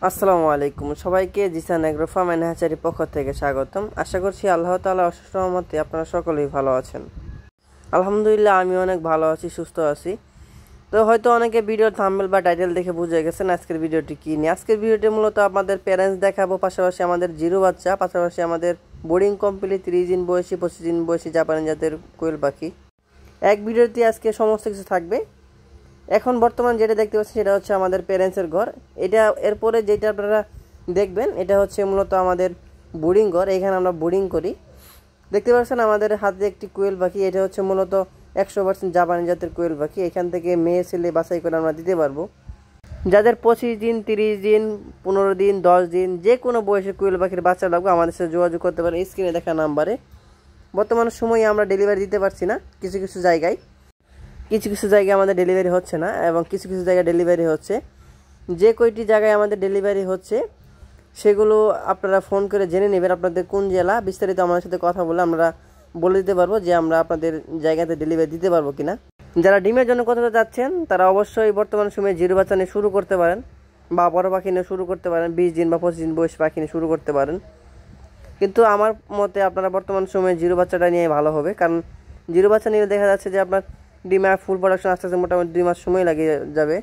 আসসালামু আলাইকুম সবাইকে জিসান এগ্রো ফার্ম এন্ড হ্যাচারির পক্ষ থেকে স্বাগতম। আশা করছি আল্লাহ তাআলা অশেষ রহমতে আপনারা সকলেই ভালো আছেন। আলহামদুলিল্লাহ আমি অনেক ভালো আছি, সুস্থ আছি। তো হয়তো অনেকে ভিডিওর থাম্বনেল বা টাইটেল দেখে বুঝে গেছেন আজকের ভিডিওটি কী নিয়ে। আজকের ভিডিওটি মূলত আপনাদের প্যারেন্টস দেখাবো, পাশাপাশি আমাদের জিরো বাচ্চা, পাশাপাশি আমাদের বোর্ডিং কমপ্লিট 30 দিন বয়সী 25 দিন বয়সী জাপানি জাতের কোয়েল পাখি। এক ভিডিওতে আজকে সমস্ত কিছু থাকবে। এখন বর্তমান যেটা দেখতে পাচ্ছেন সেটা হচ্ছে আমাদের প্যারেন্টসের ঘর। এটা এরপরে যেটা আপনারা দেখবেন এটা হচ্ছে মূলত আমাদের বোর্ডিং ঘর। এখানে আমরা বোর্ডিং করি। দেখতে পাচ্ছেন আমাদের হাতে একটি কোয়েল পাখি। এটা হচ্ছে মূলত 100% জাপানি জাতের কোয়েল পাখি। এখান থেকে মেয়ে ছেলে বাছাই করে আমরা দিতে পারবো। যাদের 25 দিন 30 দিন 15 দিন 10 দিন যে কোনো বয়সের কোয়েল পাখির বাচ্চা লাগবে আমাদের সাথে যোগাযোগ করতে পারেন স্ক্রিনে দেখা নাম্বারে। বর্তমান সময়ে আমরা ডেলিভারি দিতে পারছি না, কিছু কিছু জায়গায় আমাদের ডেলিভারি হচ্ছে না, এবং কিছু কিছু জায়গায় ডেলিভারি হচ্ছে। যে কয়টি জায়গায় আমাদের ডেলিভারি হচ্ছে সেগুলো আপনারা ফোন করে জেনে নেবেন আপনাদের কোন জেলা। বিস্তারিত আমাদের সাথে কথা বলে আমরা বলে দিতে পারবো যে আমরা আপনাদের জায়গাতে ডেলিভারি দিতে পারবো কিনা। যারা ডিমের জন্য কথাটা যাচ্ছেন তারা অবশ্যই বর্তমান সময়ে জিরো বাচ্চা নিয়ে শুরু করতে পারেন, বা বড় পাখি নিয়ে শুরু করতে পারেন। 20 দিন বা 25 দিন বয়স পাখি নিয়ে শুরু করতে পারেন। কিন্তু আমার মতে আপনারা বর্তমান সময়ে জিরো বাচ্চাটা নিয়ে ভালো হবে, কারণ জিরো বাচ্চা নিয়ে দেখা যাচ্ছে যে আপনার ডিমে ফুল প্রোডাকশন আস্তে আস্তে মোটামুটি 2 মাস সময় লাগে যাবে।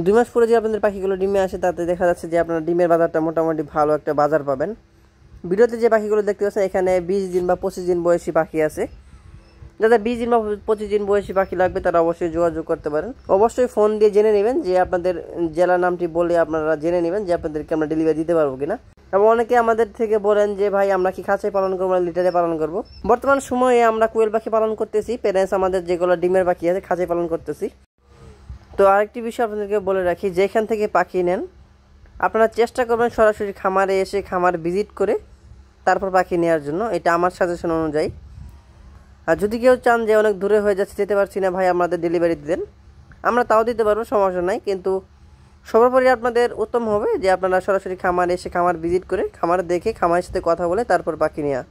2 মাস পরে যে আপনাদের পাখিগুলো ডিমে আসে তাতে দেখা যাচ্ছে যে আপনারা ডিমের বাজারটা মোটামুটি ভালো একটা বাজার পাবেন। ভিডিওতে যে পাখিগুলো দেখতে পাচ্ছেন এখানে 20 দিন বা 25 দিন বয়সী পাখি আছে। যাদের 20 দিন বা 25 দিন বয়সী পাখি লাগবে তারা অবশ্যই যোগাযোগ করতে পারেন। অবশ্যই ফোন দিয়ে জেনে নেবেন যে আপনাদের জেলার নামটি বলে আপনারা জেনে নেবেন যে আপনাদেরকে আমরা ডেলিভারি দিতে পারবো কিনা। এবং অনেকে আমাদের থেকে বলেন যে ভাই আমরা কি খাঁচায় পালন করবো না লিটারে পালন করব। বর্তমান সময়ে আমরা কোয়েল পাখি পালন করতেছি, প্যারেন্টস আমাদের যেগুলো ডিমের পাখি আছে খাঁচায় পালন করতেছি। তো আরেকটি বিষয় আপনাদেরকে বলে রাখি, যেখান থেকে পাখি নেন আপনারা চেষ্টা করবেন সরাসরি খামারে এসে খামার ভিজিট করে তারপর পাখি নেওয়ার জন্য, এটা আমার সাজেশন অনুযায়ী। আর যদি কেউ চান যে অনেক দূরে হয়ে যাচ্ছে যেতে পারছি না ভাই আমাদের ডেলিভারি দেন, আমরা তাও দিতে পারবো, সমস্যা নাই। কিন্তু সর্বোপরি আপনাদের উত্তম হবে যে আপনারা সরাসরি খামারে এসে খামার ভিজিট করে খামার দেখে খামারের সাথে কথা বলে তারপর পাখি নেওয়া।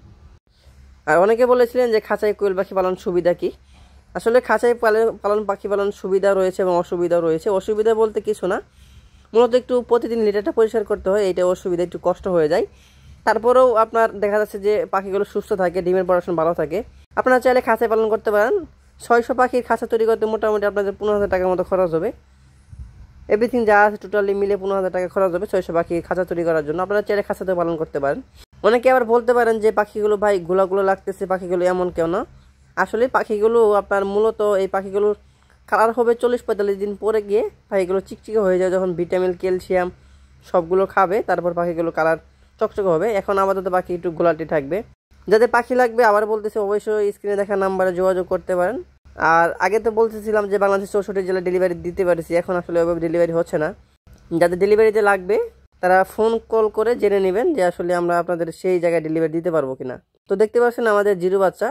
আর অনেকে বলেছিলেন যে খাঁচায় কোয়েল পাখি পালন সুবিধা কি। আসলে খাঁচায় পালন পাখি পালন সুবিধা রয়েছে এবং অসুবিধাও রয়েছে। অসুবিধা বলতে কিছু না, মূলত একটু প্রতিদিন লিটারটা পরিষ্কার করতে হয়, এইটা অসুবিধা, একটু কষ্ট হয়ে যায়। তারপরেও আপনার দেখা যাচ্ছে যে পাখিগুলো সুস্থ থাকে, ডিমের প্রোডাকশন ভালো থাকে। আপনারা চাইলে খাঁচায় পালন করতে পারেন। 600 পাখির খাঁচা তৈরি করতে মোটামুটি আপনাদের 15,000 টাকার মতো খরচ হবে। এভরিথিং যা আছে টোটালি মিলে 15,000 টাকা খরচ হবে 600 পাখি খাঁচা তৈরি করার জন্য। আপনারা চাইলে খাঁচাতে পালন করতে পারেন। অনেকে আবার বলতে পারেন যে পাখিগুলো ভাই গোলাগুলো লাগতেছে, পাখিগুলো এমন কেউ না। আসলে পাখিগুলো আপনার মূলত এই পাখিগুলোর কালার হবে 40-45 দিন পরে গিয়ে পাখিগুলো চিকচিকে হয়ে যায়, যখন ভিটামিন ক্যালসিয়াম সবগুলো খাবে তারপর পাখিগুলো কালার চকচকে হবে। এখন আপাতত পাখি একটু গোলাটি থাকবে। যাদের পাখি লাগবে আবার বলতেছে অবশ্যই স্ক্রিনে দেখা নাম্বারে যোগাযোগ করতে পারেন। আর আগে তো বলতেছিলাম যে বাংলাদেশের 64 জেলায় ডেলিভারি দিতে পারছি, এখন আসলে ওইভাবে ডেলিভারি হচ্ছে না। যাদের ডেলিভারিতে লাগবে তারা ফোন কল করে জেনে নেবেন যে আসলে আমরা আপনাদের সেই জায়গায় ডেলিভারি দিতে পারবো কিনা। তো দেখতে পাচ্ছেন আমাদের জিরো বাচ্চা,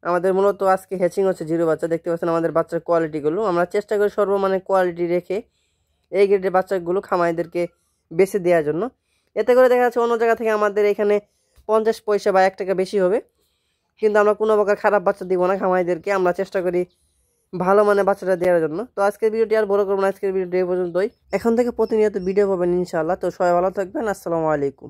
আমাদের মূলত আজকে হ্যাচিং হচ্ছে জিরো বাচ্চা। দেখতে পাচ্ছেন আমাদের বাচ্চার কোয়ালিটিগুলো আমরা চেষ্টা করি সর্বমানের কোয়ালিটি রেখে এই গ্রেডের বাচ্চাগুলো খামারিদেরকে বেছে দেওয়ার জন্য। এতে করে দেখা যাচ্ছে অন্য জায়গা থেকে আমাদের এখানে 50 পয়সা বা 1 টাকা বেশি হবে, কিন্তু আমরা কোনো প্রকার খারাপ বাচ্চা দিব না খামারিদেরকে। আমরা চেষ্টা করি ভালো মানে বাচ্চাটা দেওয়ার জন্য। তো আজকের ভিডিওটি আর বড় করবো না, আজকের ভিডিওটি এই পর্যন্তই। এখন থেকে প্রতিনিয়ত ভিডিও পাবেন ইনশাআল্লাহ। তো সবাই ভালো থাকবেন, আসসালামু আলাইকুম।